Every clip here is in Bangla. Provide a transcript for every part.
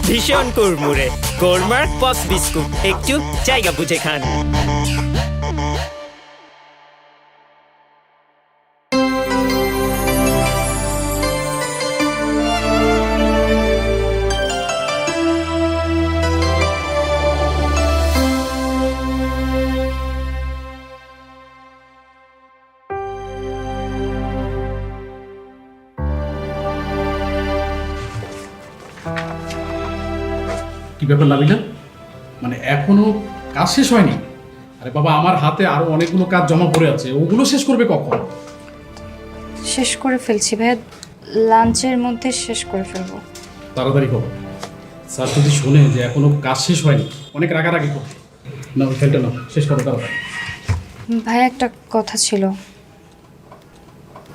ভীষণ কুড়মুড়ে। গোলমার্ক পপস বিস্কুট, একটু জায়গা বুঝে খান। কি ব্যাপার নাবিলা, মানে এখনো কাজ শেষ হয়নি? আরে বাবা, আমার হাতে আরো অনেকগুলো কাজ জমা পড়ে আছে, ওগুলো শেষ করবে কখন? শেষ করে ফেলছি ভাইয়া, লাঞ্চের মধ্যে শেষ করে ফেলবো। তাড়াতাড়ি করো, স্যার যদি শোনে যে এখনো কাজ শেষ হয়নি অনেক রাগারাগি করবে। না, ওই ফেলটা না, শেষ করো তাড়াতাড়ি। ভাইয়া একটা কথা ছিল।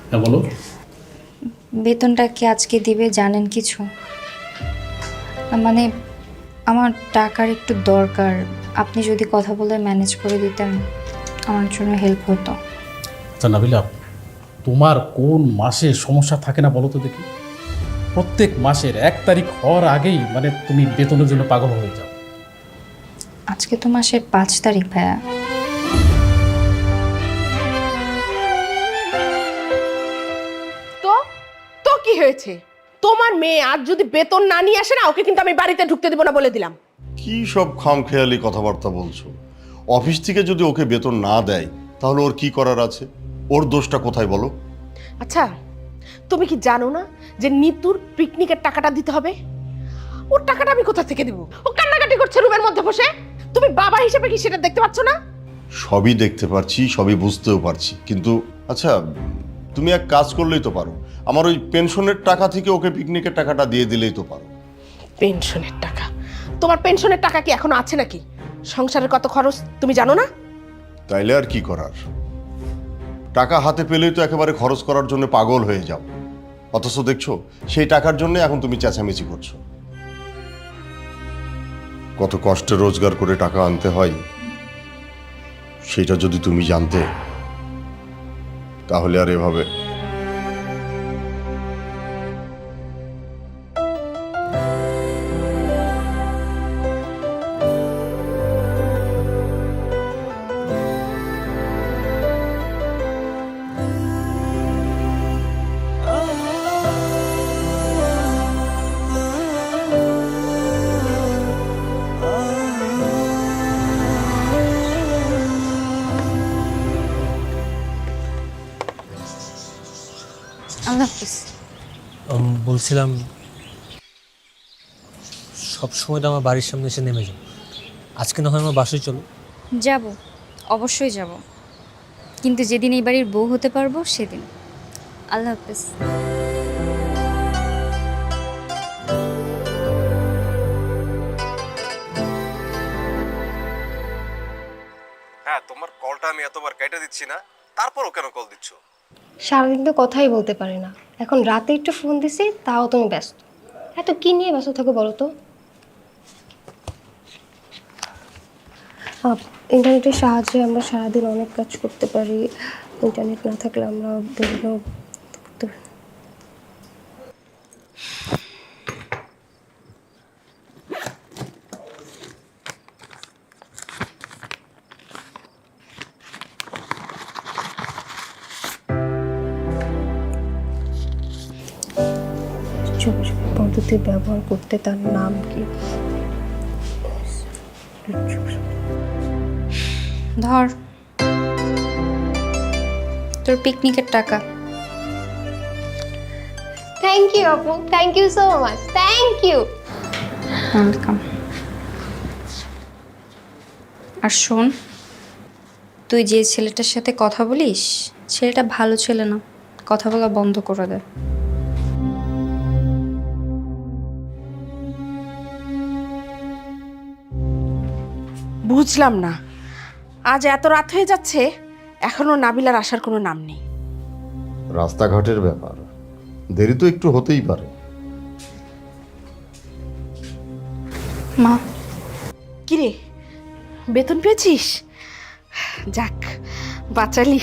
হ্যাঁ বলো। বেতনটা কি আজকে দিবে জানেন কিছু? মানে আমার টাকার একটু দরকার, আপনি যদি কথা বলে ম্যানেজ করে দিতেন আমার জন্য হেল্প হতো। আচ্ছা নাবিলা, তোমার কোন মাসে সমস্যা থাকে না বলো তো দেখি? প্রত্যেক মাসের 1 তারিখ হওয়ার আগেই মানে তুমি বেতনের জন্য পাগল হয়ে যাও। আজকে তো মাসের 5 তারিখ ভাইয়া। তো তো কি হয়েছে? তোমার মেয়ে আজ যদি বেতন না নিয়ে আসে না, ওকে কিন্তু আমি বাড়িতে ঢুকতে দেবো না বলে দিলাম। কি সব খামখেয়ালি কথাবার্তা বলছো? অফিস থেকে যদি ওকে বেতন না দেয় তাহলে ওর কি করার আছে? ওর দোষটা কোথায় বলো? আচ্ছা, তুমি কি জানো না যে নিতুর পিকনিকের টাকাটা দিতে হবে? ওর টাকাটা আমি কোথা থেকে দিব? ও কান্নাকাটি করছে রুমের মধ্যে বসে। তুমি বাবা হিসেবে কি সেটা দেখতে পাচ্ছ না? সবই দেখতে পারছি, সবই বুঝতেও পারছি, কিন্তু আচ্ছা তুমি এক কাজ করলেই তো পারো, আমার ওই পেনশনের টাকা থেকে ওকে পিকনিকের টাকাটা দিয়ে দিলেই তো পারো। পেনশনের টাকা? তোমার পেনশনের টাকা কি এখনো আছে নাকি? সংসারের কত খরচ তুমি জানো না? তাইলে আর কি করার? টাকা হাতে পেলেই তো একেবারে খরচ করার জন্য পাগল হয়ে যাও, অথচ দেখছো সেই টাকার জন্য এখন তুমি চেঁচামেচি করছো। কত কষ্টে রোজগার করে টাকা আনতে হয় সেটা যদি তুমি জানতে, তাহলে আর এভাবে আল্লাহ হাফিজ। বলছিলাম সব সময় তো আমার বাড়ির সামনে এসে নেমে যাও, আজকে না হয় আমার বাসায় চলো। যাব, অবশ্যই যাব, কিন্তু যেদিন এই বাড়ির বউ হতে পারবো সেদিন। আল্লাহ হাফিজ। হ্যাঁ, তোমার কলটা আমি এতবার কেটে দিচ্ছি না, তারপরও কেন কল দিচ্ছ? সারাদিন তো কথাই বলতে পারি না, এখন রাতে একটু ফোন দিছি তাও তুমি ব্যস্ত। এত কি নিয়ে ব্যস্ত থাকো বলো তো? ইন্টারনেটের সাহায্যে আমরা সারাদিন অনেক কাজ করতে পারি। ইন্টারনেট না থাকলে আমরা বিভিন্ন যোগাযোগ পদ্ধতি ব্যবহার করতে, তার নাম কি? ধর তোর পিকনিকের টাকা। থ্যাংক ইউ আপু, thank you so much, thank you. Welcome. আর শোন, তুই যে ছেলেটার সাথে কথা বলিস ছেলেটা ভালো ছেলে না, কথা বলা বন্ধ করে দে। বুঝলাম না, আজ এত রাত হয়ে যাচ্ছে এখনো নাবিলার আসার কোনো নাম নেই। রাস্তাঘাটের ব্যাপার, দেরি তো একটু হতেই পারে। মা, কিরে, বেতন পেয়েছিস? যাক, বাঁচালি।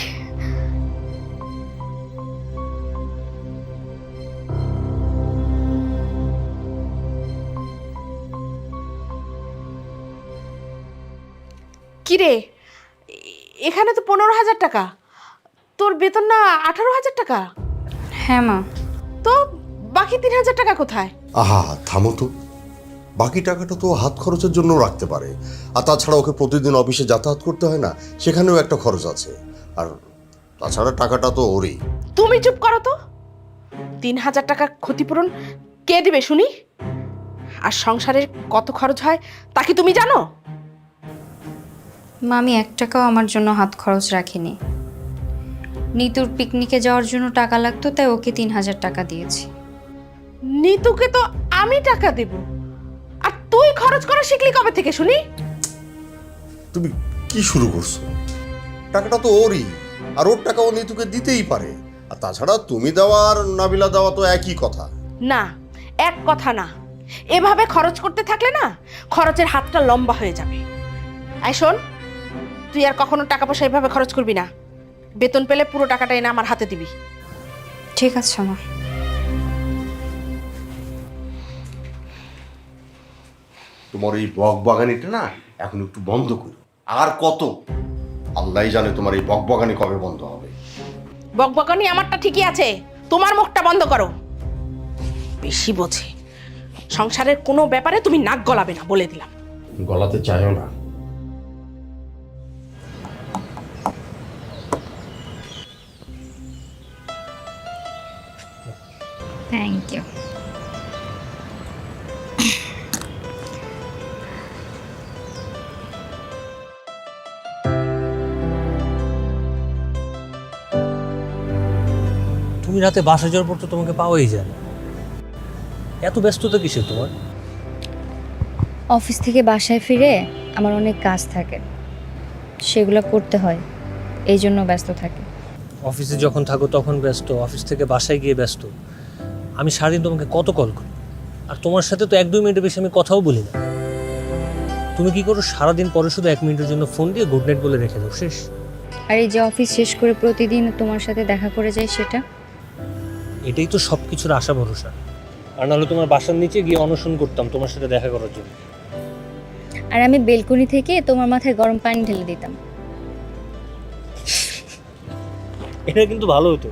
কিরে, এখানে তো 15,000 টাকা, তোর বেতন না 18,000 টাকা? হ্যাঁ মা। তো বাকি 3,000 টাকা কোথায়? আহা থামো তো, বাকি টাকাটা তো হাত খরচের জন্য রাখতে পারে। আর তাছাড়া ওকে প্রতিদিন অফিসে যাতায়াত করতে হয় না, সেখানেও একটা খরচ আছে। আর তাছাড়া টাকাটা তো ওরই। তুমি চুপ করো তো। 3,000 টাকা ক্ষতিপূরণ কে দিবে শুনি? আর সংসারের কত খরচ হয় তা কি তুমি জানো? মা, আমি 1 টাকাও আমার জন্য হাত খরচ রাখিনি। নিতুর পিকনিকে যাওয়ার জন্য টাকা লাগতো, তাই ওকে 3,000 টাকা দিয়েছি। নিতুকে তো আমি টাকা দেব, আর তুই খরচ করা শিখলি কবে থেকে শুনি? তুমি কি শুরু করছো? টাকাটা তো ওরই, আর ওর টাকা ও নিতুকে দিতেই পারে। আর তাছাড়া তুমি দেওয়া আর নাবিলা দেওয়া তো একই কথা। না, এক কথা না। এভাবে খরচ করতে থাকলে না খরচের হাতটা লম্বা হয়ে যাবে। আই শোন, তুই আর কখনো টাকা পয়সা এভাবে খরচ করবি না। বেতন পেলে পুরো টাকাটা এনে আমার হাতে দিবি। ঠিক আছে মা। তোমার এই বকবাগানিটা না এখন একটু বন্ধ করো। আর কত আল্লাহ জানে তোমার এই বকবাগানি কবে বন্ধ হবে। বকবকানি আমারটা ঠিকই আছে, তোমার মুখটা বন্ধ করো। বেশি বোঝে। সংসারের কোনো ব্যাপারে তুমি নাক গলাবে না, বলে দিলাম। গলাতে চাইও না। Thank you. তুমি রাতে বাসা যাওয়ার পর তো তোমাকে পাওয়াই যায় না। এত ব্যস্ততা কিসের তোমার? অফিস থেকে বাসায় ফিরে আমার অনেক কাজ থাকে, সেগুলো করতে হয়, এই জন্য ব্যস্ত থাকি। অফিসে যখন থাকো তখন ব্যস্ত, অফিস থেকে বাসায় গিয়ে ব্যস্ত। আমি সারাদিন তোমাকে কত কল করি, আর তোমার সাথে তো 1-2 মিনিটের বেশি আমি কথাও বলি না। তুমি কি করো, সারাদিন পরে শুধু 1 মিনিটের জন্য ফোন দিয়ে গুড নাইট বলে রেখে দাও, শেষ। আর এই যে অফিস শেষ করে প্রতিদিন তোমার সাথে দেখা করে যাই, সেটা এটাই তো সব কিছুর আশা ভরসা। আর নাহলে তোমার বাসার নিচে গিয়ে অনশন করতাম তোমার সাথে দেখা করার জন্য। আর আমি বেলকনি থেকে তোমার মাথায় গরম পানি ঢেলে দিতাম। এটা কিন্তু ভালো হতো।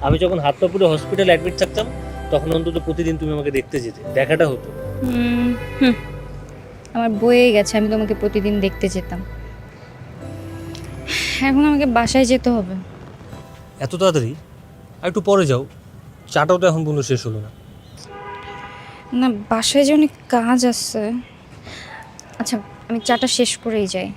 আমি যখন হাত পা পুরো হসপিটালে অ্যাডমিট থাকতাম তখন অন্তত প্রতিদিন তুমি আমাকে দেখতে যেতে, দেখাটা হতো। আমার বয়ে গেছে, আমি তোমাকে প্রতিদিন দেখতে যেতাম। এখন আমাকে বাসায় যেতে হবে। এত তাড়াতাড়ি? আর একটু পরে যাও, চাটাও তো এখন পর্যন্ত শেষ হলো না। না, বাসায় যে অনেক কাজ আছে। আচ্ছা, আমি চাটা শেষ করেই যাই।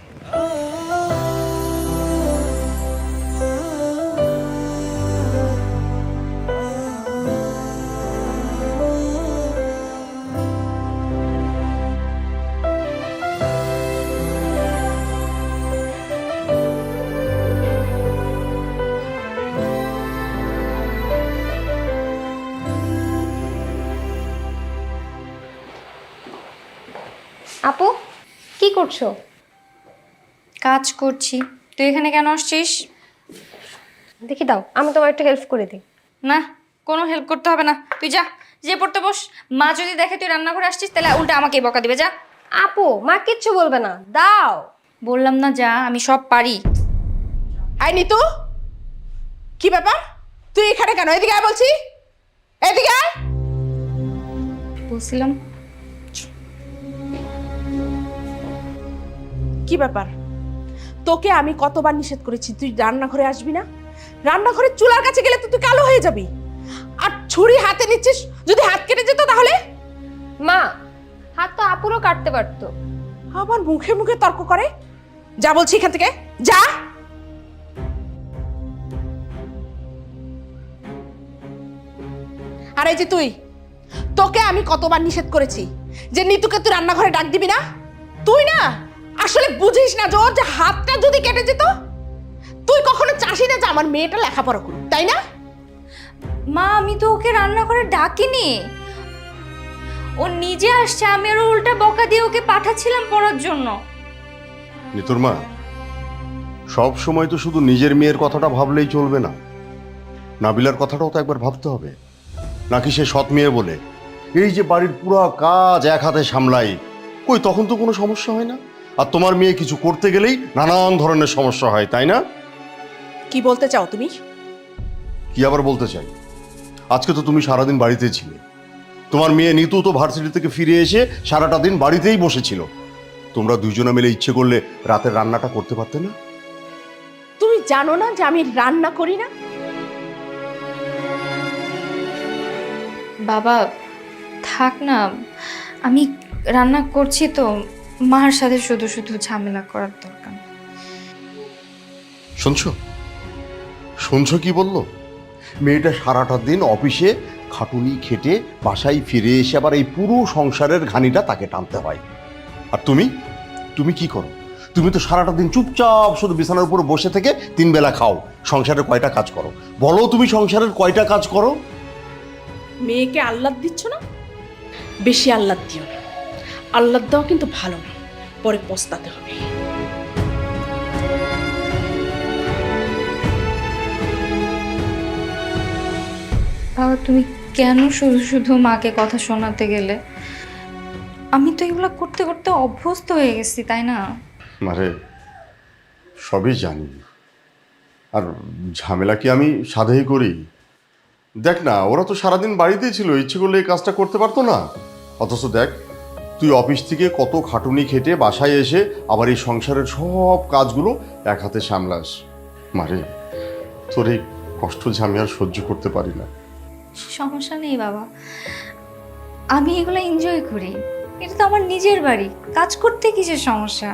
আপু, কি করছো? কাজ করছি। তুই এখানে কেন আসছিস? দেখি দাও, আমি তোমার একটু হেল্প করে দিই। না, কোনো হেল্প করতে হবে না, তুই যা, যে পড়তে বস। মা যদি দেখে তুই রান্নাঘরে আসছিস তাহলে উল্টা আমাকেই বকা দিবে, যা। আপু, মা কিচ্ছু বলবে না, দাও। বললাম না যা, আমি সব পারি। আই নিতু, কি ব্যাপার? তুই এখানে কেন? এদিকে আয় বলছি, এদিকে আয়। বলছিলাম কি ব্যাপার? তোকে আমি কতবার নিষেধ করেছি তুই রান্নাঘরে আসবি না? রান্নাঘরের চুলার কাছে গেলে তো তুই কালো হয়ে যাবি। আর ছুরি হাতে নিচ্ছিস, যদি হাত কেটে যেত তাহলে? মা, হাত তো আপুরও কাটতে পারতো। আবার মুখে মুখে তর্ক করে। যা বলছি এখান থেকে, যা। আর এই যে তুই, তোকে আমি কতবার নিষেধ করেছি যে নিতুকে তুই রান্নাঘরে ডাক দিবি না। তুই না আসলে বুঝিস না যে ওর যে হাতটা যদি কেটে যেত। তুই কখনো চাষি না যে আমার মেয়েটা লেখাপড়া করুক, তাই না? মা, আমি তো ওকে রান্নাঘরে ডাকিনি, ও নিজে আসছে। আমি আর উল্টা বকা দিয়ে ওকে পাঠাচ্ছিলাম পড়ার জন্য। নিতুর মা, সব সময় তো শুধু নিজের মেয়ের কথাটা ভাবলেই চলবে না, নাবিলার কথাটাও তো একবার ভাবতে হবে। নাকি সে সৎ মেয়ে বলে, এই যে বাড়ির পুরো কাজ এক হাতে সামলাই, কই তখন তো কোনো সমস্যা হয় না। আর তোমার মেয়ে কিছু করতে গেলেই নানান ধরনের সমস্যা হয়, তাই না? কি বলতে চাও তুমি? কি আবার বলতে চাই, আজকে তো তুমি সারাদিন বাড়িতেই ছিলে। তোমার মেয়ে নিতু তো ভার্সিটি থেকে ফিরে এসে সারাটা দিন বাড়িতেই বসেছিল। তোমরা দুজনে মিলে ইচ্ছে করলে রাতের রান্নাটা করতে পারতে না? তুমি জানো না যে আমি রান্না করি না? বাবা থাক না, আমি রান্না করছি তো, মার সাথে শুধু শুধু ঝামেলা করার দরকার নেই। শুনছো শুনছো কি বললো? মেয়েটা সারাটা দিন অফিসে খাটুনি খেটে বাসায় ফিরে এসে আবার এই পুরো সংসারের ঘানিটা তাকে টানতে হয়। আর তুমি তুমি কি করো? তুমি তো সারাটা দিন চুপচাপ শুধু বিছানার উপর বসে থেকে 3 বেলা খাও। সংসারের কয়টা কাজ করো বলো? তুমি সংসারের কয়টা কাজ করো? মেয়েকে আহ্লাদ দিচ্ছ না? বেশি আহ্লাদ দিও না। আহ্লাদ দেওয়া কিন্তু ভালো না, পরে পস্তাতে হবে। বাবা তুমি কেন শুধু শুধু মাকে কথা শোনাতে গেলে? আমি তো এগুলো করতে করতে অভ্যস্ত হয়ে গেছি, তাই না? আরে সবই জানি, আর ঝামেলা কি আমি সাধেই করি? দেখ না, ওরা তো সারাদিন বাড়িতেই ছিল, ইচ্ছে করলে এই কাজটা করতে পারতো না। অথচ দেখ, তুই অফিস থেকে কত খাটুনি খেটে বাসায় এসে আবার এই সংসারের সব কাজগুলো এক হাতে সামলাস। মারে, তোর এই কষ্ট যে আমি আর সহ্য করতে পারি না। সমস্যা নেই বাবা, আমি এগুলো এনজয় করি। এটা তো আমার নিজের বাড়ি, কাজ করতে কিসের সমস্যা?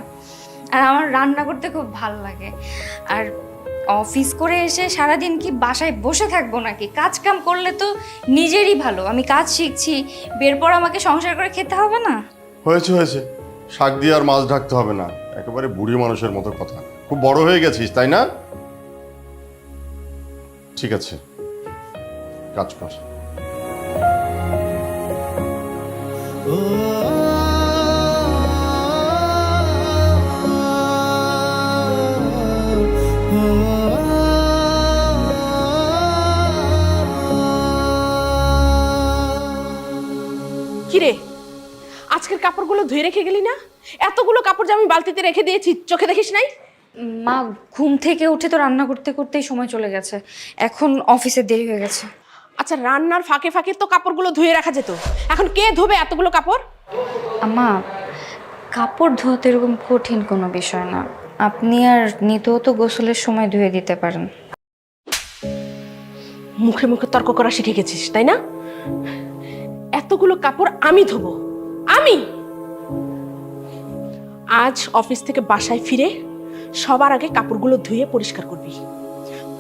আর আমার রান্না করতে খুব ভালো লাগে। আর অফিস করে এসে সারাদিন কি বাসায় বসে থাকবো নাকি? কাজ কাম করলে তো নিজেরই ভালো। আমি কাজ শিখছি, বের পর আমাকে সংসার করে খেতে হবে না। হয়েছে হয়েছে, শাক দিয়ে আর মাছ ঢাকতে হবে না। একেবারে বুড়ি মানুষের মতো কথা। খুব বড় হয়ে গেছিস, তাই না? ঠিক আছে, কাজ কর। কিরে, আজকের কাপড়গুলো ধুয়ে রেখে গেলি না? এতগুলো কাপড় যে আমি বালতিতে রেখে দিয়েছি, চোখে দেখিস নাই? মা ঘুম থেকে উঠে তো রান্না করতে করতেই সময় চলে গেছে, এখন অফিসে দেরি হয়ে গেছে। আচ্ছা, রান্নার ফাঁকে ফাঁকে তো কাপড়গুলো ধুয়ে রাখা যেত। এখন কে ধোবে এতগুলো কাপড়? আম্মা, কাপড় ধোয়াতে এরকম কঠিন কোনো বিষয় না। আপনি আর নিতেও তো গোসলের সময় ধুয়ে দিতে পারেন। মুখে মুখে তর্ক করা শিখে গেছিস, তাই না? এতগুলো কাপড় আমি ধোবো? আমি আজ অফিস থেকে বাসায় ফিরে সবার আগে কাপড়গুলো ধুয়ে পরিষ্কার করবি,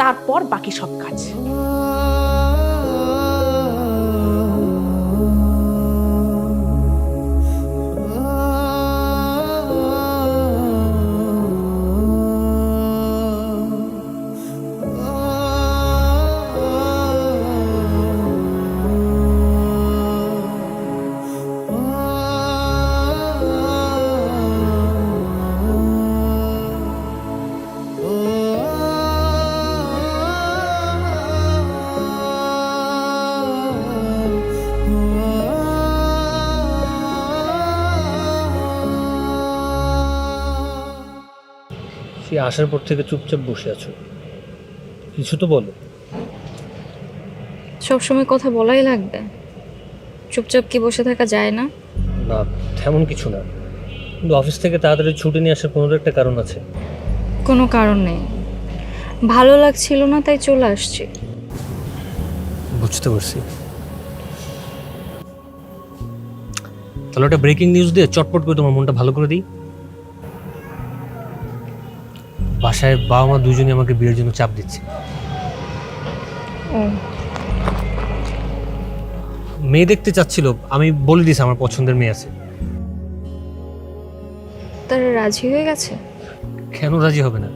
তারপর বাকি সব কাজ। সে আসার পর থেকে চুপচাপ বসে আছো, কিছু তো বলো। সবসময় কথা বলাই লাগবে? চুপচাপ কি বসে থাকা যায় না? না, তেমন কিছু না, কিন্তু অফিস থেকে তাড়াতাড়ি ছুটি নিয়ে আসার কোনো একটা কারণ আছে। কোনো কারণ নেই, ভালো লাগছিল না তাই চলে আসছি। বুঝতে পারছি। তাহলে একটা ব্রেকিং নিউজ দিয়ে চটপট করে তোমার মনটা ভালো করে দিই। বাসায় বাবা মা দুজনে আমাকে বিয়ের জন্য চাপ দিচ্ছে। মেয়ে দেখতে চাচ্ছিল, আমি বলে দিয়েছি আমার পছন্দের মেয়ে আছে। তারা রাজি হয়ে গেছে? কেন রাজি হবে না?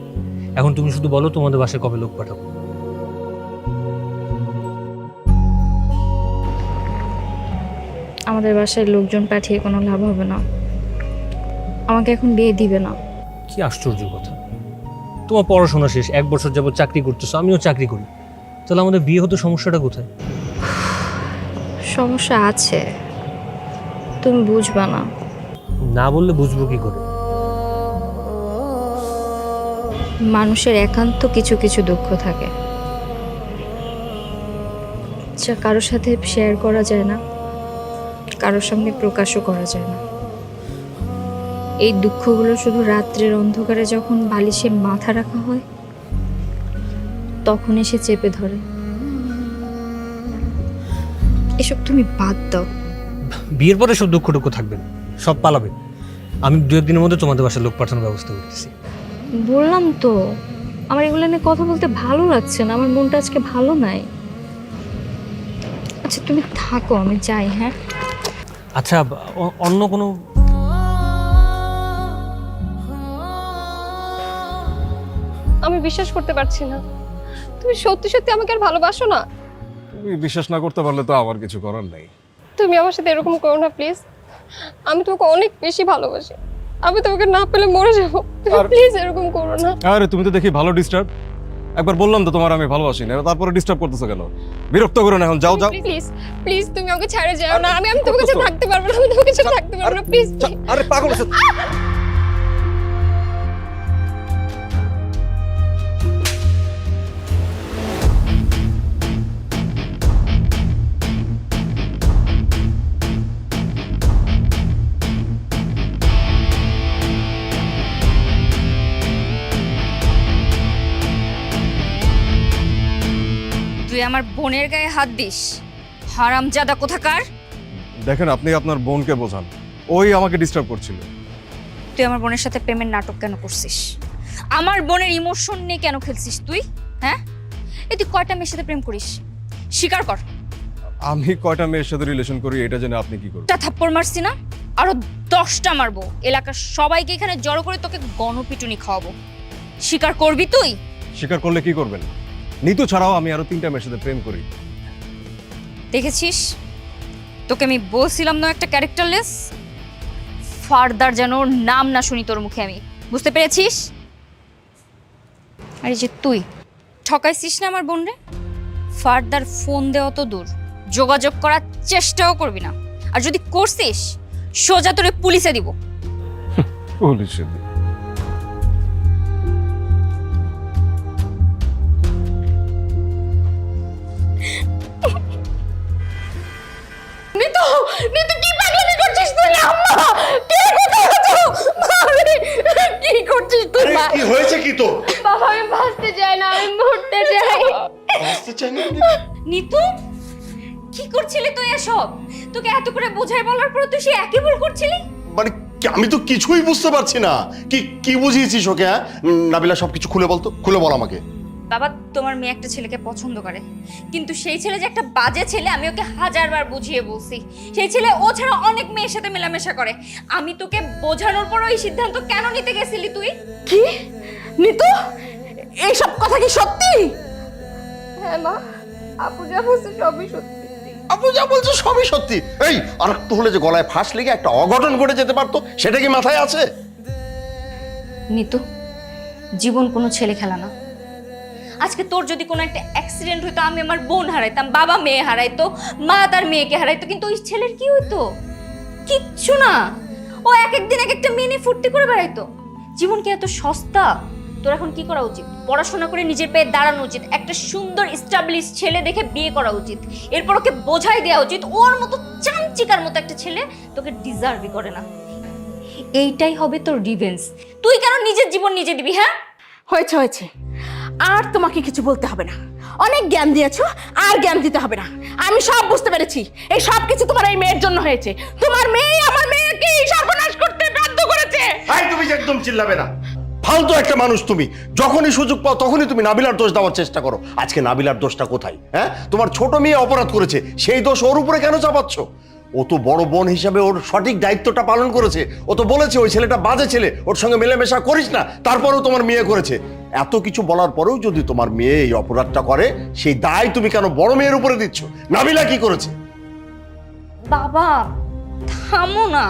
এখন তুমি শুধু বলো তোমাদের বাসায় কবে লোক পাঠাবো। আমাদের বাসায় লোকজন পাঠিয়ে কোনো লাভ হবে না, আমাকে এখন বিয়ে দিবে না। কি আশ্চর্য কথা! তোমার পড়াশোনা শেষ, 1 বছর যাবত চাকরি করতেছো, আমিও চাকরি করি, তাহলে আমাদের বিয়ে হতে সমস্যাটা কোথায়? সমস্যা আছে, তুমি বুঝবা না। না বললে বুঝবো কি করে? মানুষের একান্ত কিছু কিছু দুঃখ থাকে, যা কারোর সাথে শেয়ার করা যায় না, কারোর সামনে প্রকাশও করা যায় না। এই দুঃখগুলো শুধু রাত্রের অন্ধকারে যখন বালিশে মাথা রাখা হয় তখন এসে চেপে ধরে। এসব তুমি বাদ দাও। বিয়ের পরে সব দুঃখ টুক্ষ থাকবে না, সব পালাবে। আমি 2-1 দিনের মধ্যে তোমাদের বাসায় লোক পাঠানোর ব্যবস্থা করতেছি। বললাম তো আমার এগুলো নিয়ে কথা বলতে ভালো লাগছে না, আমার মনটা আজকে ভালো নাই। আচ্ছা তুমি থাকো, আমি যাই। হ্যাঁ আচ্ছা, অন্য কোনো আমি বিশ্বাস করতে পারছি না, তুমি সত্যি সত্যি আমাকে আর ভালোবাসো না? তুমি বিশ্বাস না করতে পারলে তো আমার কিছু করার নেই। তুমি আমার সাথে এরকম করো না প্লিজ, আমি তোমাকে অনেক বেশি ভালোবাসি, আমি তোমাকে না পেলে মরে যাবো, তুমি প্লিজ এরকম করো না। আরে তুমি তো দেখি ভালো ডিস্টার্ব। একবার বললাম তো তোমার আমি ভালোবাসি না, তারপরে ডিস্টার্ব করতেছো কেন? বিরক্ত করো না, এখন যাও যাও। প্লিজ প্লিজ তুমি আমাকে ছেড়ে যাও না, আমি তোমার কাছে থাকতে পারবো না, আমি তোমার কাছে থাকতে পারবো না, প্লিজ। আরে পাগল আছো? তুই আমার বোনের গায়ে হাত দিস, হারামজাদা কোথাকার। দেখেন, আপনি আপনার বোনকে বোঝান, ওই আমাকে ডিস্টার্ব করছিল। তুই আমার বোনের সাথে প্রেমের নাটক কেন করছিস? আমার বোনের ইমোশন নিয়ে কেন খেলছিস তুই? হ্যাঁ, এই তুই কয়টা মেয়ের সাথে প্রেম করিস? স্বীকার কর। আমি কয়টা মেয়ের সাথে রিলেশন করি এটা জেনে আপনি কি করবেন? একটা থাপ্পড় মারছি না, আরো 10টা মারবো। এলাকার সবাইকে এখানে জড়ো করে তোকে গণপিটুনি খাওয়াবো। স্বীকার করবি তুই? স্বীকার করলে কি করবেন? নিতু ছাড়াও আমি আরো 3টা মেয়ের সাথে প্রেম করি। দেখেছিস, তোকে আমি বলছিলাম না একটা ক্যারেক্টারলেস। ফারদার যেন ওর নাম না শুনি তোর মুখে আমি, বুঝতে পেরেছিস? আরে যে তুই ঠকাইছিস না আমার বোন রে, ফারদার ফোন দেওয়া তো দূর, যোগাযোগ করার চেষ্টাও করবি না। আর যদি করছিস সোজা তোরে পুলিশে দিব। পুলিশে দিই? নিতু নিতু কি পাগলামি করছিস তুই? আম্মা কে কোথায় আছো? আরে কি করছিস তুই? মা কি হয়েছে কি তো? বাবা আমি বাঁচতে চাই না, আমি মরতে চাই। আসতে চাই না? নিতু, কি করছিলি তুই এসব? তোকে এত করে বোঝাই বলার পর তুই সে একই ভুল করছিলি? মানে আমি তো কিছুই বুঝতে পারছি না। কি কি বুঝিয়েছিস ওকে? হ্যাঁ নাবিলা, সবকিছু খুলে বলতো, খুলে বল আমাকে। বাবা, তোমার মেয়ে একটা ছেলেকে পছন্দ করে, কিন্তু সেই ছেলে যে একটা বাজে ছেলে আমি ওকে 1000বার বুঝিয়ে বলছি। সেই ছেলে ও ছাড়া অনেক মেয়ের সাথে মেলামেশা করে। আমি তোকে বোঝানোর পর ওই সিদ্ধান্ত কেন নিতে গেছিলি তুই? কি নিতু, এইসব কথা কি সত্যি? হ্যাঁ মা, আপু যা বলছে সবই সত্যি। আপু যা বলছো সবই সত্যি? এই আর একটু হলে যে গলায় ফাঁস লেগে একটা অঘটন ঘটে যেতে পারতো, সেটা কি মাথায় আছে? নিতু, জীবন কোনো ছেলে খেলা না। আজকে তোর যদি কোনো একটা অ্যাক্সিডেন্ট হইতো, আমি আমার বোন হারাইতাম, বাবা মেয়ে হারাইতো, মা তার মেয়েকে হারাইতো, কিন্তু ওই ছেলের কি হইতো? কিচ্ছু না। ও এক একদিন এক একটা মেয়ে নিয়ে ফুর্তি করে বেড়াইতো। জীবন কি এত সস্তা? তোর এখন কি করা উচিত? পড়াশোনা করে নিজের পায়ে দাঁড়ানো উচিত, একটা সুন্দর এস্টাবলিশ ছেলে দেখে বিয়ে করা উচিত, এরপর ওকে বোঝাই দেওয়া উচিত ওর মতো চামচিকার মতো একটা ছেলে তোকে ডিজার্ভই করে না। এইটাই হবে তোর রিভেঞ্জ। তুই কেন নিজের জীবন নিজে দিবি? হ্যাঁ, হয়েছে হয়েছে, আর তোমাকে কিছু বলতে হবে না। অনেক জ্ঞান দিয়েছো, আর জ্ঞান দিতে হবে না। আমি সব বুঝতে পেরেছি। এই সব কিছু তোমার এই মেয়ের জন্য হয়েছে। তোমার মেয়ে আমার মেয়েকে সর্বনাশ করতে বাধ্য করেছে। এই তুমি যে একদম চিল্লাবে না। ফালতু একটা মানুষ তুমি। যখনই সুযোগ পাও তখনই তুমি নাবিলার দোষ দেওয়ার চেষ্টা করো। আজকে নাবিলার দোষটা কোথায়? হ্যাঁ, তোমার ছোট মেয়ে অপরাধ করেছে, সেই দোষ ওর উপরে কেন চাপাচ্ছ? ও তো বড় বোন হিসাবে ওর সঠিক দায়িত্বটা পালন করেছে। ও তো বলেছে ওই ছেলেটা বাজে ছেলে, ওর সঙ্গে মেলামেশা করিস না, তারপরেও তোমার মেয়ে করেছে। এত কিছু বলার পরেও যদি তোমার মেয়ে এই অপরাধটা করে, সেই দায় তুমি কেন বড় মেয়ের উপরে দিচ্ছ? নাবিলা কি করেছে? বাবা থামো না।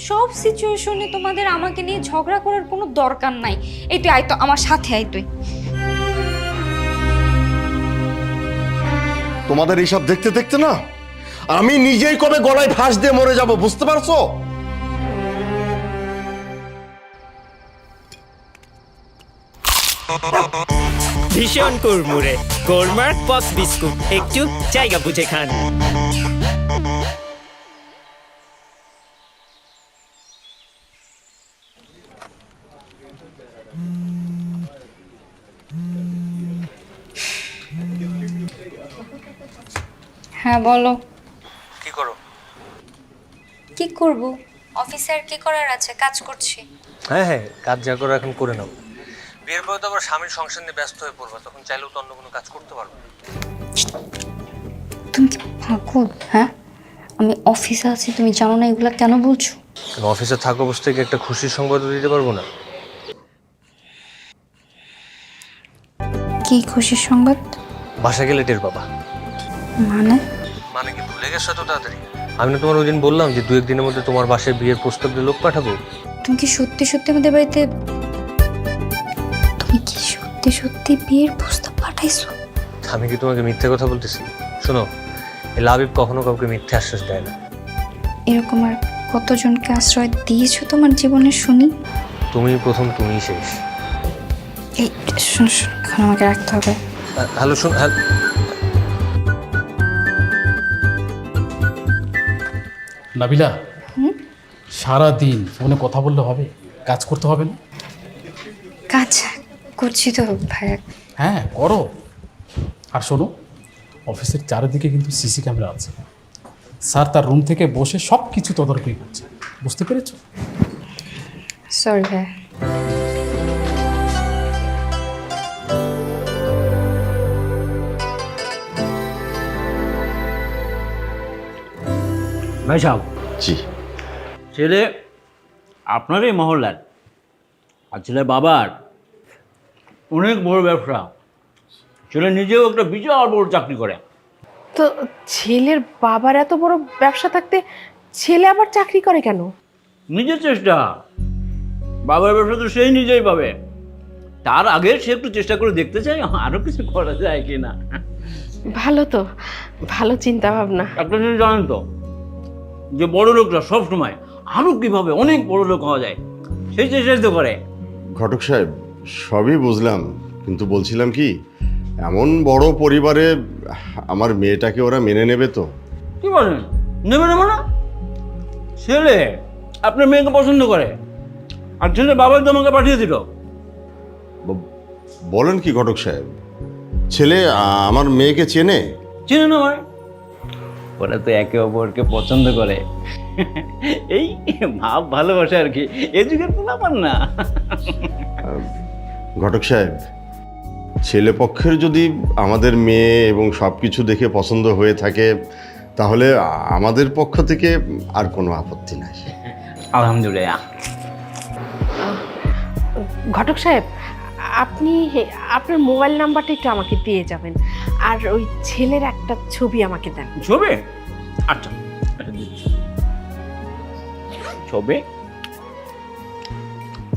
সব সিচুয়েশনে তোমাদের আমাকে নিয়ে ঝগড়া করার কোনো দরকার নাই। এই তুই আয় তো আমার সাথে, আয় তুই। তোমাদের এইসব দেখতে দেখতে না আমি নিজেই কবে গলায় ফাঁস দিয়ে মরে যাব, বুঝতে পারছো? ভীষণ কুড়মুড়ে গোলমার্ক পপস বিস্কুট একটু জায়গা বুঝে খান। হ্যাঁ বলো। কি করো? কি করব? অফিসে আর কি করার আছে, কাজ করছি। হ্যাঁ, কাজ যা করো এখন করে নাও। বিয়ের পরে তো আবার স্বামীর সংসার নিয়ে ব্যস্ত হয়ে পড়বা, তখন চাইলেও তো অন্য কোনো কাজ করতে পারবে না। তুমি কি পাগল? হ্যাঁ, আমি অফিসে আছি, তুমি জানো না এগুলা কেন বলছো? কেন অফিসে থাকা অবস্থায় কি একটা খুশির সংবাদ দিতে পারবো না? কি খুশির সংবাদ? বাসা গেলে টের বাবা। মানে কি ভুলে গেছো তো তাড়াতাড়ি? আমি না তোমার ওই দিন বললাম যে 2-1 দিনের মধ্যে তোমার বাসায় বিয়ের প্রস্তাব দিয়ে লোক পাঠাবো। তুমি কি সত্যি সত্যি আমাদের বাড়িতে, তুমি কি সত্যি সত্যি বিয়ের প্রস্তাব পাঠাইছো? আমি কি তোমাকে মিথ্যে কথা বলতেছি? শোনো, এই লাবিব কখনো কাউকে মিথ্যে আশ্বাস দেয় না। এরকম আর কতজনকে আশ্রয় দিয়েছো তোমার জীবনে শুনি? তুমি প্রথম, তুমিই শেষ। এই শোনো শোনো, এখন আমাকে রাখতে হবে। হ্যালো, শোন। নাবিলা, সারা দিন ফোনে কথা বললে হবে? কাজ করতে হবে না? কাজ করছি তো ভাইয়া। হ্যাঁ করো। আর শোনো, অফিসের চারিদিকে কিন্তু সিসি ক্যামেরা আছে। স্যার তার রুম থেকে বসে সব কিছু তদারকি করছে, বুঝতে পেরেছো? সরি ভাইয়া। ভাই সাহেব, জি। ছেলে আপনারই মহল্লার, আর ছেলে বাবার অনেক বড় ব্যবসা। ছেলে নিজেও একটা বিশাল বড় চাকরি করে। তো ছেলের বাবার এত বড় ব্যবসা থাকতে ছেলে আবার চাকরি করে কেন? নিজের চেষ্টা। বাবার ব্যবসা তো সেই নিজেই পাবে, তার আগে সে একটু চেষ্টা করে দেখতে চাই আরো কিছু করা যায় কিনা। ভালো তো, ভালো চিন্তা ভাবনা। একটা জিনিস জানেন তো, যে বড় লোকরা সবসময় আরো কিভাবে অনেক বড় লোক হওয়া যায় সেই চেষ্টাই তো করে। ঘটক সাহেব, সবই বুঝলাম, কিন্তু বলছিলাম কি, এমন বড় পরিবারে আমার মেয়েটাকে ওরা মেনে নেবে তো? কি বলেন? নেবে নেবে না? ছেলে আপনার মেয়েকে পছন্দ করে, আর ছেলে বাবা তো আমাকে পাঠিয়ে দিল। বলেন কি ঘটক সাহেব? ছেলে আমার মেয়েকে চেনে? চেনে না ভাই, ওরা তো একে অপরকে পছন্দ করে, এই ভাব ভালোবাসে আর কি। এ যুগের পোলাপান না। ঘটক সাহেব, ছেলে পক্ষের যদি আমাদের মেয়ে এবং সব কিছু দেখে পছন্দ হয়ে থাকে, তাহলে আমাদের পক্ষ থেকে আর কোনো আপত্তি নাই। আলহামদুলিল্লাহ। ঘটক সাহেব, আপনি আপনার মোবাইল নাম্বারটা একটু আমাকে দিয়ে যাবেন, আর ওই ছেলের একটা ছবি আমাকে দেন। ছবি? আচ্ছা, দিচ্ছি। ছবি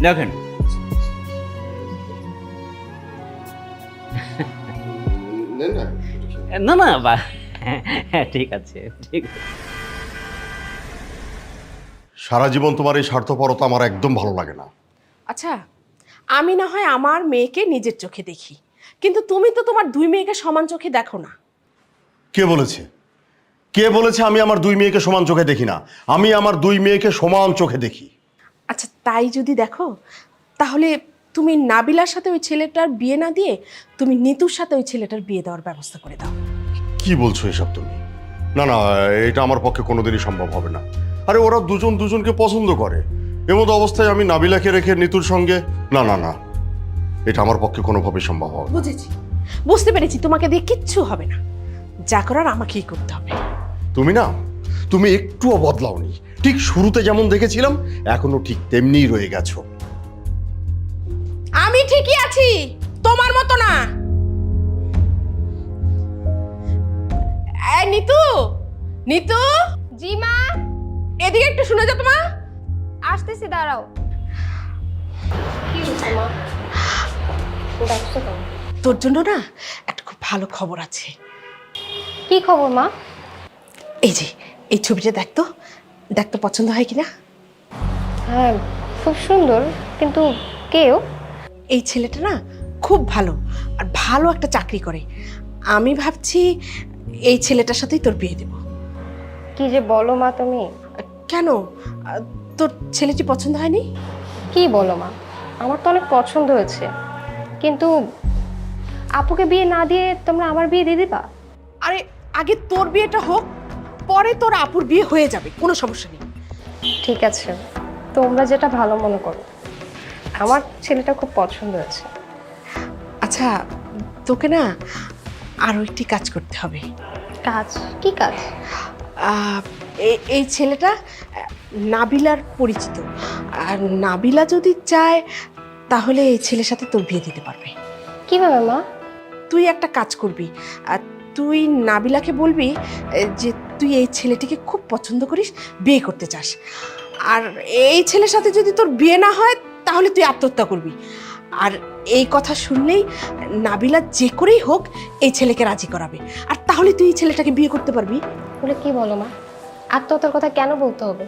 দেখেন। না না, হ্যাঁ ঠিক আছে, ঠিক আছে। সারা জীবন তোমার এই স্বার্থপরতা আমার একদম ভালো লাগে না। আচ্ছা, আমি না হয় আমার মেয়েকে নিজের চোখে দেখি, কিন্তু তুমি তো তোমার 2 মেয়েকে সমান চোখে দেখো না। কে বলেছে? কে বলেছে আমি আমার 2 মেয়েকে সমান চোখে দেখি না? আমি আমার 2 মেয়েকে সমান চোখে দেখি। আচ্ছা, তাই যদি দেখো, তাহলে তুমি নাবিলার সাথে ওই ছেলেটার বিয়ে না দিয়ে তুমি নিতুর সাথে ওই ছেলেটার বিয়ে দেওয়ার ব্যবস্থা করে দাও। কি বলছো এসব তুমি? না না, এটা আমার পক্ষে কোনোদিনই সম্ভব হবে না। আরে ওরা দুজন দুজনকে পছন্দ করে, এমতো অবস্থায় আমি নাবিলাকে রেখে নিতুর সঙ্গে? না না না, এটা আমার পক্ষে কোনোভাবেই সম্ভব হবে না। বুঝেছি, বুঝতে পেরেছি, তোমাকে দিয়ে কিচ্ছু হবে না, যা করার আমাকেই করতে হবে। তুমি একটুও বদলাওনি, ঠিক শুরুতে যেমন দেখেছিলাম এখনো ঠিক তেমনিই রয়ে গেছো। আমি ঠিকই আছি, তোমার মতো না। নিতু, নিতু। জি মা, এদিকে একটু শুনে যাও। তোমার আসতেছি, দাঁড়াও। কি হচ্ছে মা? ডাকছো কেন? তোর জন্য না একটা খুব ভালো খবর আছে। কি খবর মা? এই যে এই ছবিটা দেখতো, দেখতো পছন্দ হয় কিনা? হ্যাঁ, খুব সুন্দর, কিন্তু কেউ? এই ছেলেটা না খুব ভালো আর ভালো একটা চাকরি করে। আমি ভাবছি এই ছেলেটার সাথেই তোর বিয়ে দেব। কি যে বলো মা তুমি, কেন, তোর ছেলেটি পছন্দ হয়নি? কি বলো মা, আমার তো অনেক পছন্দ হয়েছে, কিন্তু আপুকে বিয়ে না দিয়ে তোমরা আমার বিয়ে দিয়ে দিবা? আরে আগে তোর বিয়েটা হোক, পরে তোর আপুর বিয়ে হয়ে যাবে, কোনো সমস্যা নেই। ঠিক আছে, তোমরা যেটা ভালো মনে করো, আমার ছেলেটা খুব পছন্দ হয়েছে। আচ্ছা, তোকে না আরও একটি কাজ করতে হবে। কাজ? কি কাজ? এই ছেলেটা নাবিলার পরিচিত, আর নাবিলা যদি চায় তাহলে এই ছেলের সাথে তোর বিয়ে দিতে পারবে। কিভাবে মা? তুই একটা কাজ করবি, আর তুই নাবিলাকে বলবি যে তুই এই ছেলেটিকে খুব পছন্দ করিস, বিয়ে করতে চাস, আর এই ছেলের সাথে যদি তোর বিয়ে না হয় তাহলে তুই আত্মহত্যা করবি। আর এই কথা শুনলেই নাবিলা যে করেই হোক এই ছেলেকে রাজি করাবে, আর তাহলে তুই এই ছেলেটাকে বিয়ে করতে পারবি। বলে কি বলো মা, আত্মহত্যার কথা কেন বলতে হবে?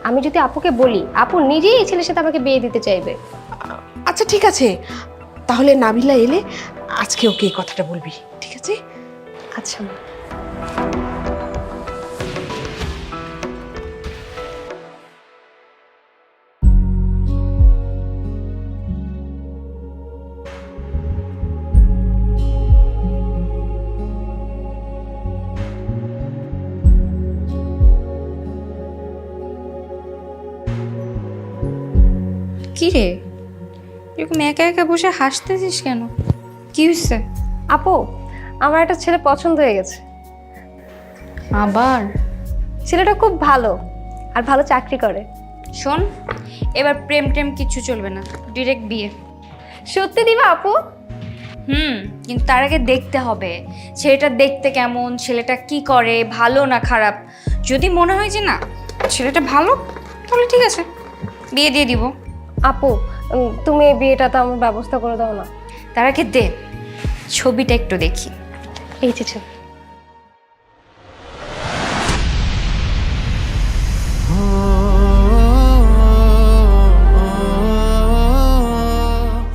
আমি যদি আপুকে বলি, আপু নিজেই এই ছেলের সাথে আমাকে বিয়ে দিতে চাইবে। আচ্ছা ঠিক আছে, তাহলে নাবিলা এলে আজকে ওকে এই কথাটা বলবি, ঠিক আছে? আচ্ছা মা। কি রে, এরকম একা একা বসে হাসতেছিস কেন? কি হয়েছে? আপু, আমার একটা ছেলে পছন্দ হয়ে গেছে। আবার? ছেলেটা খুব ভালো আর ভালো চাকরি করে। শোন, এবার প্রেম টেম কিচ্ছু চলবে না, ডিরেক্ট বিয়ে। সত্যি দিবা আপু? কিন্তু তার আগে দেখতে হবে ছেলেটা দেখতে কেমন, ছেলেটা কি করে, ভালো না খারাপ। যদি মনে হয় যে না ছেলেটা ভালো, তাহলে ঠিক আছে, বিয়ে দিয়ে দিব। আপু, তুমি এই বিয়েটা তো আমার ব্যবস্থা করে দাও না। তার আগে দে ছবিটা একটু দেখি। এই যে ছবি।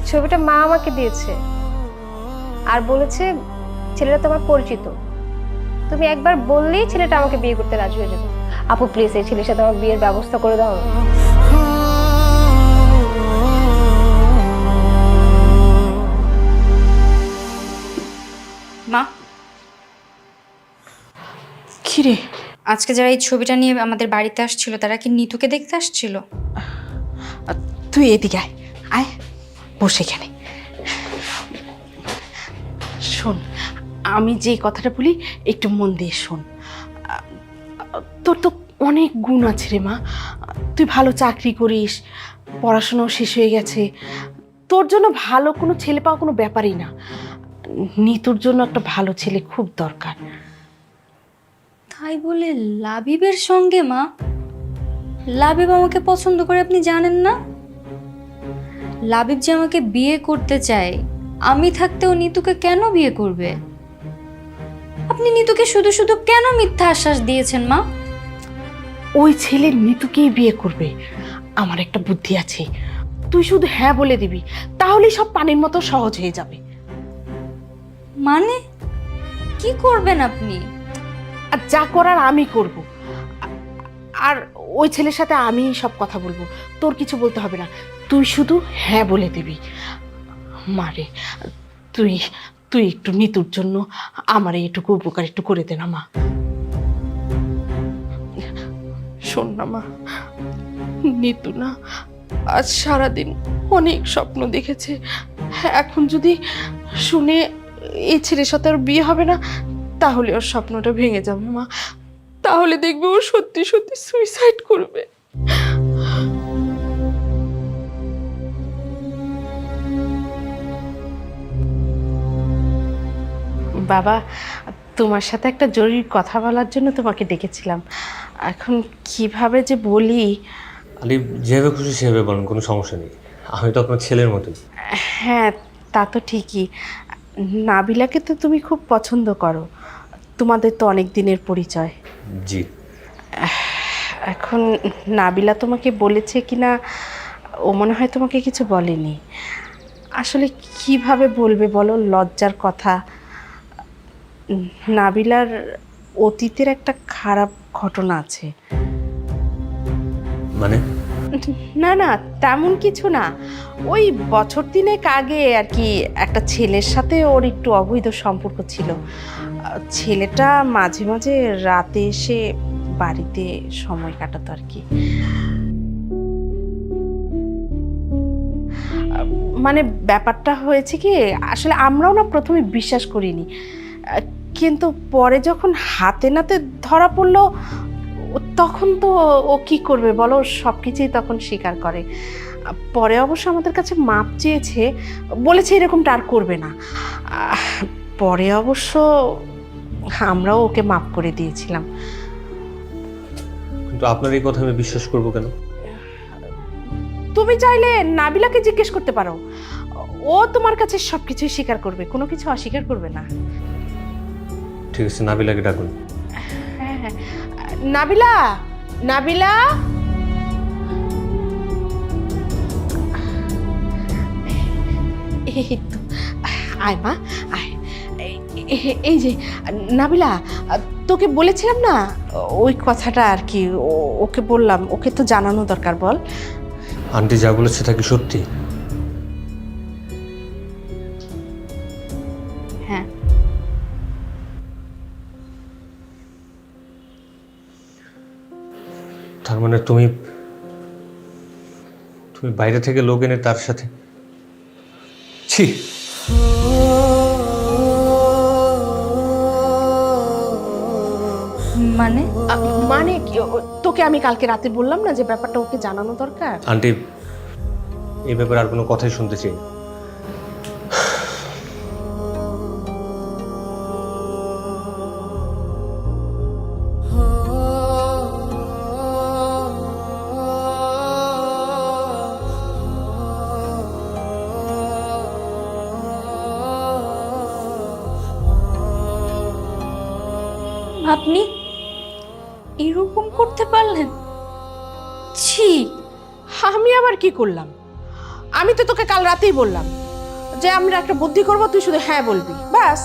ছবিটা মা আমাকে দিয়েছে আর বলেছে ছেলেটা তোমার পরিচিত, তুমি একবার বললেই ছেলেটা আমাকে বিয়ে করতে রাজি হয়ে যাবে। আপু প্লিজ এই ছেলের সাথে আমার বিয়ের ব্যবস্থা করে দাও না। মা, কিরে, আজকে যারা এই ছবিটা নিয়ে আমাদের বাড়িতে আসছিল তারা কি নিতুকে দেখতে আসছিল? তুই এদিকে আয়, আয় বসে এখানে শোন। আমি যে কথাটা বলি একটু মন দিয়ে শোন। তোর তো অনেক গুণ আছে রে মা, তুই ভালো চাকরি করিস, পড়াশোনাও শেষ হয়ে গেছে, তোর জন্য ভালো কোনো ছেলে পাওয়া কোনো ব্যাপারই না। নিতুর জন্য একটা ভালো ছেলে খুব দরকার। তাই বলে লাবিবের সঙ্গে? মা, লাবিব আমাকে পছন্দ করে আপনি জানেন না? লাবিব যে আমাকে বিয়ে করতে চায়, আমি থাকতেও নিতুকে কেন বিয়ে করবে? আপনি নিতুকে শুধু শুধু কেন মিথ্যা আশ্বাস দিয়েছেন মা? ওই ছেলে নিতুকেই বিয়ে করবে। আমার একটা বুদ্ধি আছে, তুই শুধু হ্যাঁ বলে দিবি, তাহলেই সব পানির মতো সহজ হয়ে যাবে। মানে কি করবেন আপনি? আর যা করার আমি করব, আর ওই ছেলের সাথে আমি সব কথা বলবো, তোর কিছু বলতে হবে না, তুই শুধু হ্যাঁ বলে দিবি। মারে, তুই তুই একটু নিতুর জন্য আমার এইটুকু উপকার একটু করে দে না মা। শোন না মা, নিতু না আজ সারাদিন অনেক স্বপ্ন দেখেছে, এখন যদি শুনে এই ছেলের সাথে আর বিয়ে হবে না তাহলে ওর স্বপ্নটা ভেঙে যাবে মা, তাহলে দেখবে ও সত্যি সত্যি সুইসাইড করবে। বাবা, তোমার সাথে একটা জরুরি কথা বলার জন্য তোমাকে ডেকেছিলাম, এখন কিভাবে যে বলি। আলি, যেভাবে খুশি সেভাবে বলেন, কোনো সমস্যা নেই, আমি তো আপনার ছেলের মতোই। হ্যাঁ তা তো ঠিকই, নাবিলাকে তো তুমি খুব পছন্দ করো, তোমাদের তো অনেক দিনের পরিচয়। জি। এখন নাবিলা তোমাকে বলেছে কিনা ও মনে হয় তোমাকে কিছু বলেনি। আসলে কিভাবে বলবে বলো লজ্জার কথা। নাবিলার অতীতের একটা খারাপ ঘটনা আছে। মানে না না, তেমন কিছু না। ওই বছর তিনেক আগে আর কি একটা ছেলের সাথে ওর একটু অবৈধ সম্পর্ক ছিল। ছেলেটা মাঝে মাঝে রাতে এসে বাড়িতে সময় কাটাতো আর কি। মানে ব্যাপারটা হয়েছে কি, আসলে আমরাও না প্রথমে বিশ্বাস করিনি, কিন্তু পরে যখন হাতে নাতে ধরা পড়লো তখন তো ও কি করবে বলো, সব কিছুই তখন স্বীকার করে। পরে অবশ্য আমাদের কাছে মাপ চেয়েছে, বলেছে এরকমটা আর করবে না। পরে অবশ্য আমরাও ওকে মাপ করে দিয়েছিলাম। কিন্তু আপনার এই কথা আমি বিশ্বাস করবো কেন? তুমি চাইলে নাবিলাকে জিজ্ঞেস করতে পারো, ও তোমার কাছে সবকিছুই স্বীকার করবে, কোনো কিছু অস্বীকার করবে না। ঠিক আছে, নাবিলাকে ডাকুন। হ্যাঁ হ্যাঁ, নাবিলা, নাবিলা, এই তো, আয় মা আয়। এই যে নাবিলা, তোকে বলেছিলাম না ওই কথাটা আর কি, ওকে বললাম, ওকে তো জানানো দরকার। বল। আন্টি যা বলেছে তা কি সত্যি? হ্যাঁ। তার মানে তুমি বাইরে থেকে লোক এনে তার সাথে? ছি! মানে মানে কি, তোকে আমি কালকে রাতে বললাম না যে ব্যাপারটা ওকে জানানো দরকার। আন্টি, এই ব্যাপারে আর কোনো কথাই শুনতে চাই না। আপনি এরকম করতে পারলেন? ছি! আমি আবার কি করলাম? আমি তো তোকে কাল রাতেই বললাম যে আমরা একটা বুদ্ধি করব, তুই শুধু হ্যাঁ বলবি, ব্যাস।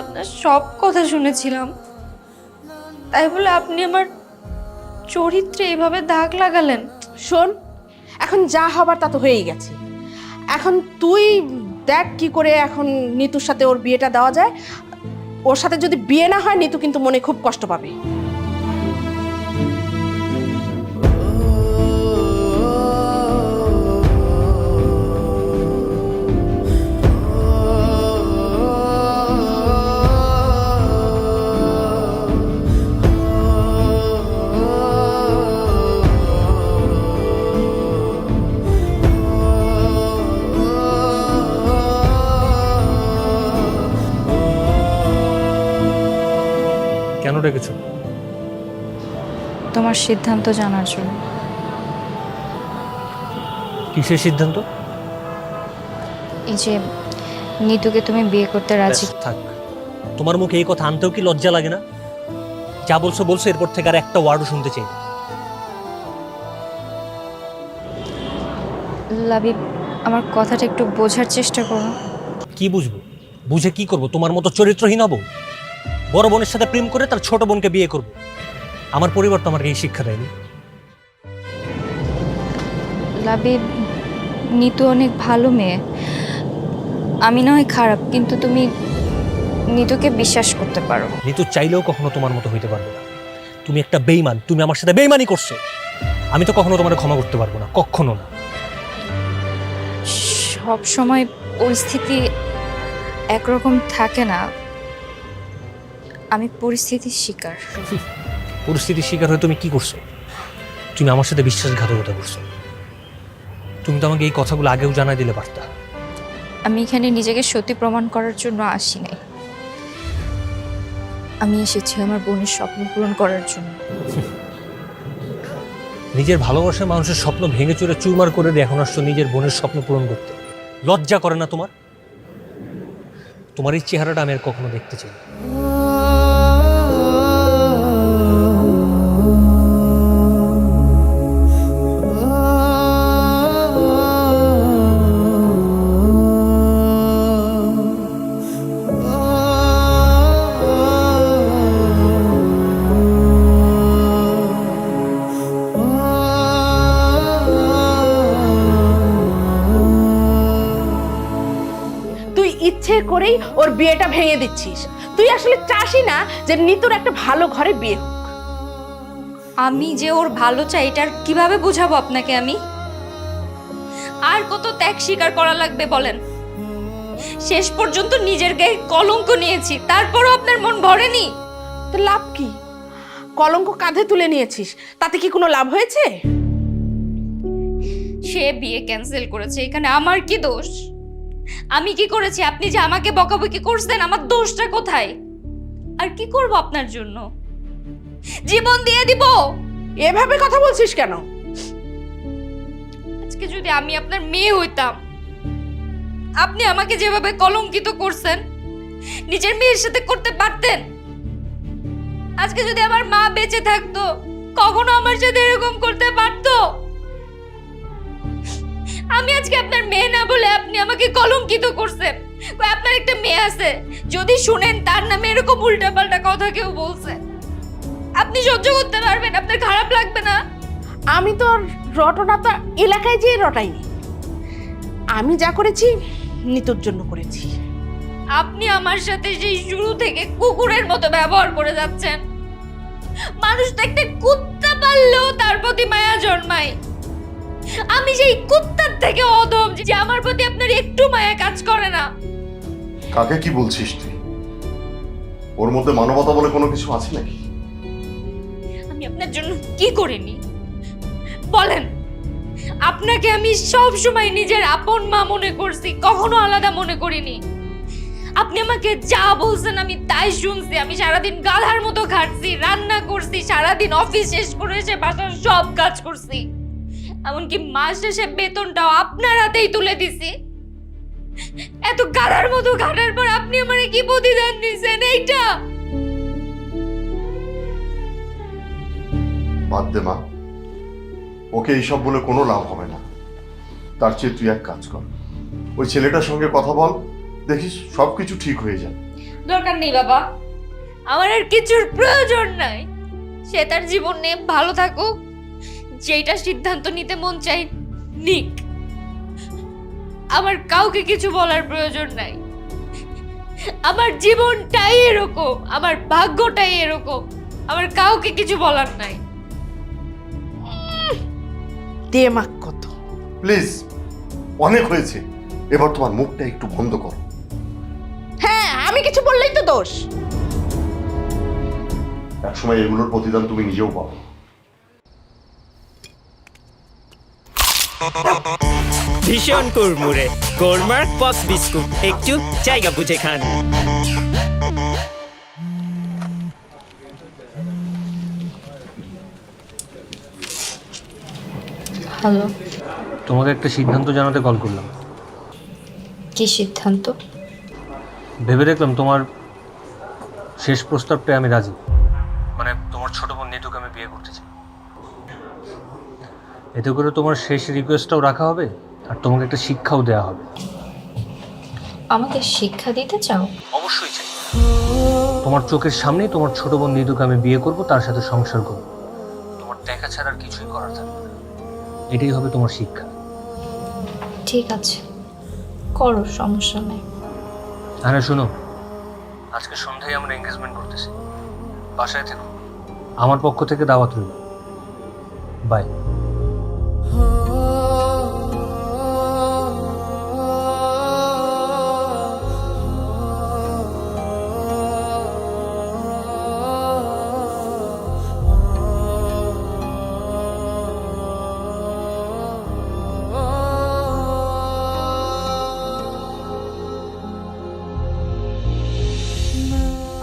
আপনার সব কথা শুনেছিলাম, তাই বলে আপনি আমার চরিত্রে এভাবে দাগ লাগালেন? শোন, এখন যা হবার তা তো হয়েই গেছে। এখন তুই দেখ কি করে এখন নিতুর সাথে ওর বিয়েটা দেওয়া যায়। ওর সাথে যদি বিয়ে না হয়, নিতু কিন্তু মনে খুব কষ্ট পাবে। কেন ডেকেছো? তোমার সিদ্ধান্ত জানার জন্য। কিসের সিদ্ধান্ত? এই যে নিতুকে তুমি বিয়ে করতে রাজি। ব্যাস, থাক। তোমার মুখে এই কথা আনতেও কি লজ্জা লাগে না? যা বলছো বলছো, এরপর থেকে আর একটা ওয়ার্ডও শুনতে চাই না। লাবিব, আমার কথাটা একটু বোঝার চেষ্টা করো। কি বুঝবো? বুঝে কি করব? তোমার মতো চরিত্রহীন হব? বড় বোনের সাথে প্রেম করে তার ছোট বোনকে বিয়ে করব? আমার পরিবার তো আমাকে এই শিক্ষা দেয়নি। লাবিব, নিতু অনেক ভালো মেয়ে। আমি না হয় খারাপ, কিন্তু তুমি নিতুকে বিশ্বাস করতে পারো। নিতু চাইলেও কখনো তোমার মতো হইতে পারবে না। তুমি একটা বেঈমান, তুমি আমার সাথে বেঈমানি করছো। আমি তো কখনো তোমার ক্ষমা করতে পারবো না, কখনো না। সব সময় পরিস্থিতি একরকম থাকে না। আমি পরিস্থিতির শিকার। পরিস্থিতির শিকার হয়ে তুমি কি করছো? তুমি আমার সাথে বিশ্বাসঘাতকতা করছো। তুমি তো আমাকে এই কথাগুলো আগেও জানাই দিলে পারতা। আমি এখানে নিজেকে সত্যি প্রমাণ করার জন্য আসি নাই। আমি এসেছি আমার বোনের স্বপ্ন পূরণ করার জন্য। নিজের ভালোবাসার মানুষের স্বপ্ন ভেঙে চুরে চুরমার করে দিয়ে এখন আসছো নিজের বোনের স্বপ্ন পূরণ করতে। লজ্জা করে না তোমার? তোমার এই চেহারাটা আমি আর কখনো দেখতে চাই না। ইচ্ছে করেই ওর বিয়েটা ভেঙে দিচ্ছিস। তুই আসলে চাসই না যে নিতুর একটা ভালো ঘরে বিয়ে হোক। আমি যে ওর ভালো চাই এটার কিভাবে বোঝাবো আপনাকে আমি? আর কত ত্যাগ স্বীকার করা লাগবে বলেন? শেষ পর্যন্ত নিজের গায়ে কলঙ্ক নিয়েছি, তারপরও আপনার মন ভরেনি? তো লাভ কি? কলঙ্ক কাঁধে তুলে নিয়েছিস, তাতে কি কোনো লাভ হয়েছে? সে বিয়ে ক্যান্সেল করেছে, এখানে আমার কি দোষ? আমি কি করেছি? আপনি যে আমাকে বকাবকি করছেন, আমার দোষটা কোথায়? আর কি করব আপনার জন্য? জীবন দিয়ে দিব। এভাবে কথা বলছিস কেন? আজকে যদি আমি আপনার মেয়ে হইতাম, আপনি আমাকে যেভাবে কলঙ্কিত করছেন নিজের মেয়ের সাথে করতে পারতেন? আজকে যদি আমার মা বেঁচে থাকতো, কখনো আমার সাথে এরকম করতে পারতো? আমি আজকে আপনার মেয়ে না বলে আপনি আমাকে কলঙ্কিত করছেন। কই আপনার একটা মেয়ে আছে, যদি শুনেন তার নামে এরকম উল্টাপাল্টা কথা কেউ বলছে, আপনি সহ্য করতে পারবেন? আপনার খারাপ লাগবে না? আমি তো রটনা তো এলাকায় যেয়ে রটাইনি। আমি যা করেছি নিতুর জন্য করেছি। আপনি আমার সাথে সেই শুরু থেকে কুকুরের মতো ব্যবহার করে যাচ্ছেন। মানুষ তো একটা কুত্তা পাললেও তার প্রতি মায়া জন্মায়। আমি সেই কুত্তার থেকে অধম যে আমার প্রতি আপনার একটু মায়া কাজ করে না। কাকে কি বলছিস তুই? ওর মধ্যে মানবতা বলে কোনো কিছু আছে নাকি? আমি আপনার জন্য কি করিনি বলেন? আপনাকে আমি সব সময় নিজের আপন মা মনে করছি, কখনো আলাদা মনে করিনি। আপনি আমাকে যা বলছেন আমি তাই শুনছি। আমি সারাদিন গাধার মতো খাটছি, রান্না করছি, সারাদিন অফিস শেষ করে এসে বাসার সব কাজ করছি, এমনকি মাস শেষে বেতনটাও আপনার হাতেই তুলে দিছি। এত গাধার মতো খাটার পর আপনি আমারে কি প্রতিদান দিয়েছেন? এইটা বাদ দে মা, ওকে এইসব বলে কোনো লাভ হবে না। তার চেয়ে তুই এক কাজ কর, ওই ছেলেটার সঙ্গে কথা বল, দেখিস সবকিছু ঠিক হয়ে যাবে। দরকার নেই বাবা, আমার আর কিছুর প্রয়োজন নাই। সে তার জীবন নিয়ে ভালো থাকুক, যেটা সিদ্ধান্ত নিতে মন চাই নিক। আমার কাউকে কিছু বলার প্রয়োজন নাই। আমার জীবনটাই এরকম, আমার ভাগ্যটাই এরকম, আমার কাউকে কিছু বলার নাই। দেমাক কত! প্লিজ, অনেক হয়েছে, এবার তোমার মুখটা একটু বন্ধ করো। হ্যাঁ, আমি কিছু বললেই তো দোষ। একসময় এগুলোর প্রতিদান তুমি নিজেও পাবে। ভীষণ কুড়মুড়ে গোলমার্ক পপ বিস্কুট, একটু জায়গা বুঝে খান। হ্যালো, তোমাকে একটা সিদ্ধান্ত জানাতে কল করলাম। কি সিদ্ধান্ত? ভেবে দেখলাম তোমার শেষ প্রস্তাবটায় আমি রাজি। মানে তোমার ছোট বোন নিতুকে আমি বিয়ে করতে চাই। এতে করে তোমার শেষ রিকোয়েস্টটাও রাখা হবে, আর তোমাকে একটা শিক্ষাও দেওয়া হবে। আমাকে শিক্ষা দিতে চাও? অবশ্যই চাই। তোমার চোখের সামনেই তোমার ছোট বোন নিতুকে আমি বিয়ে করব, তার সাথে সংসার করব। তোমার দেখা ছাড়া আর কিছুই করার থাকবে না। এটাই হবে তোমার শিক্ষা। ঠিক আছে, করো, সমস্যা নেই। হ্যাঁ শোনো, আজকে সন্ধ্যায় আমরা এঙ্গেজমেন্ট করতেছি, বাসায় থেকো। আমার পক্ষ থেকে দাওয়াত রইল। বাই।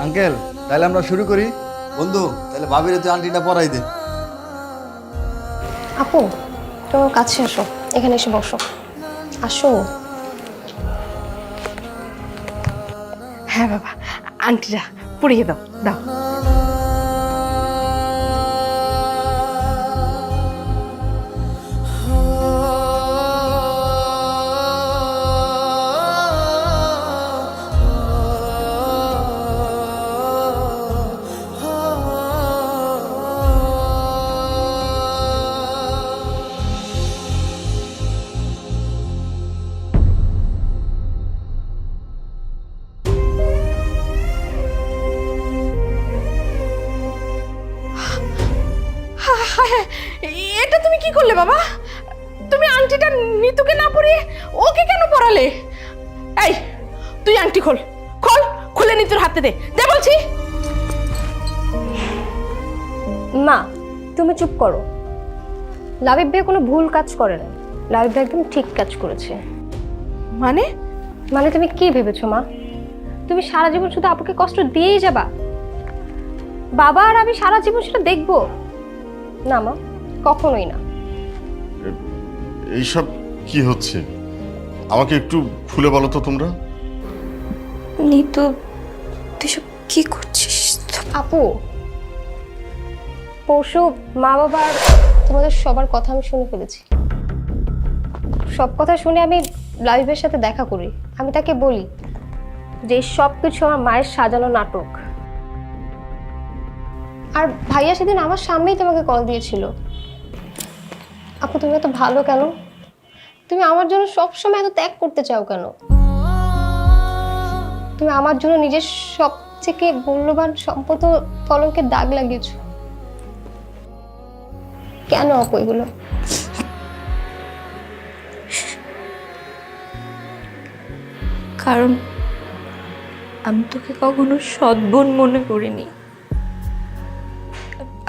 আঙ্কেল, তাহলে আমরা শুরু করি। বন্ধু, তাহলে ভাবিরে তুই আন্টিটা পরাই দে। আপু, তোমার কাছে আসো, এখানে এসে বসো। আসো। হ্যাঁ বাবা, আন্টিরা পড়িয়ে দাও, দাও। তুমি আংটিটা নিতুকে না পরিয়ে ওকে কেন পরালে? এই তুই আংটি খোল, খোল, খুলে নিতুর হাতে দে, দে বলছি। মা তুমি চুপ করো। লাবিব ভাই কোনো ভুল কাজ করে না, লাবিব ভাই একদম ঠিক কাজ করেছে। মানে? মানে তুমি কি ভেবেছো মা? তুমি সারা জীবন শুধু আপুকে কষ্ট দিয়েই যাবা? বাবা আর আমি সারা জীবন সেটা দেখবো না মা, কখনোই না। এইসব কি হচ্ছে আমাকে একটু খুলে বলো তো তোমরা। নিতু তুই সব কি করছিস? আপু পরশু মা বাবার তোমাদের সবার কথা আমি শুনে ফেলেছি। সব কথা শুনে আমি লাবিবের সাথে দেখা করি। আমি তাকে বলি যে সব কিছু আমার মায়ের সাজানো নাটক। আর ভাইয়া সেদিন আমার সামনেই তোমাকে কল দিয়েছিল। আপু তুমি এত ভালো কেন? তুমি আমার জন্য সবসময় এত ত্যাগ করতে চাও কেন? তুমি আমার জন্য নিজের সবথেকে মূল্যবান সম্পদ ও কলঙ্কের দাগ লাগিয়েছো কেন আপু এগুলো? কারণ আমি তোকে কখনো সৎ বোন মনে করিনি।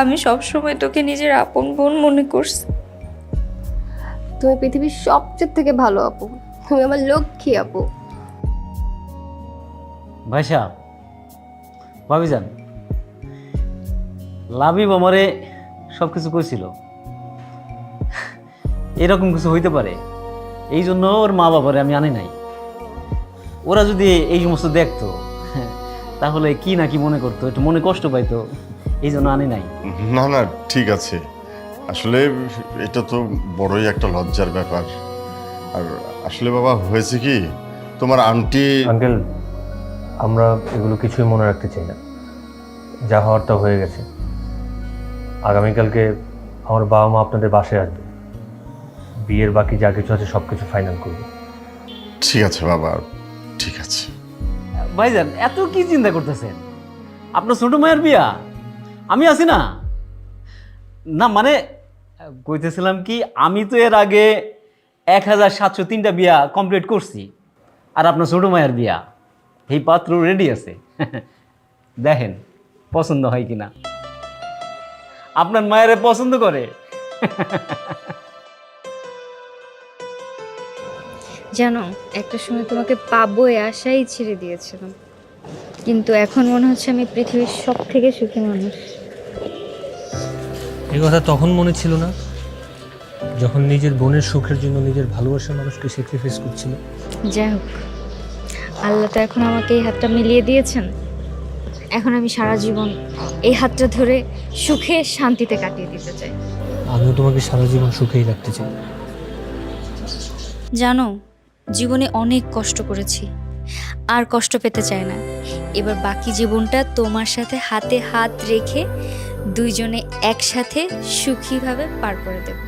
আমি সবসময় তোকে নিজের আপন বোন মনে করছি। তুমি পৃথিবীর সবচেয়ে থেকে ভালো আপু, তুমি আমার লক্ষ্মী আপু। ভাই সাহেব, ভাবিজান, লাবিব আমারে সব কিছু কইছিল এরকম কিছু হইতে পারে, এই জন্য ওর মা বাবারে আমি আনি নাই। ওরা যদি এই সমস্ত দেখতো তাহলে কি না কি মনে করতো, একটু মনে কষ্ট পাইতো, এই জন্য আনি নাই। না না ঠিক আছে, আসলে এটা তো বড়ই একটা লজ্জার ব্যাপার। আর আসলে বাবা হয়েছে কি, তোমার আন্টি। আঙ্কেল, আমরা এগুলো কিছুই মনে রাখতে চাই না, যা হওয়ার তা হয়ে গেছে। আগামীকালকে আমার বাবা মা আপনাদের বাসায় আসবে, বিয়ের বাকি যা কিছু আছে সব কিছু ফাইনাল করবে। ঠিক আছে বাবা, ঠিক আছে। ভাইজান এত কি চিন্তা করতেছেন? আপনার ছোট মায়ের বিয়া, আমি আছি না। না মানে কইতেছিলাম কি, আমি তো এর আগে 1703টা বিয়া কমপ্লিট করছি, আর আপনার ছোট মায়ের বিয়া এই পাত্র রেডি আছে। দেখেন পছন্দ হয় কিনা, আপনার মায়ের পছন্দ করে। জানো একটা সময় তোমাকে পাবো এই আশাই ছেড়ে দিয়েছিলাম, কিন্তু এখন মনে হচ্ছে আমি পৃথিবীর সব থেকে সুখী মানুষ। এই কথা তখন মনে ছিল না, যখন নিজের বোনের সুখের জন্য নিজের ভালোবাসার মানুষকে স্যাক্রিফাইস করছিল। যাই হোক, আল্লাহ তো এখন আমাকে এই হাতটা মিলিয়ে দিয়েছেন। এখন আমি সারা জীবন এই হাতটা ধরে সুখে শান্তিতে কাটিয়ে দিতে চাই। আমিও তোমাকে সারা জীবন সুখেই রাখতে চাই। জানো জীবনে অনেক কষ্ট করেছি, আর কষ্ট পেতে চাই না। এবার বাকি জীবনটা তোমার সাথে হাতে হাত রেখে দুইজনে একসাথে সুখীভাবে পার করে দেব।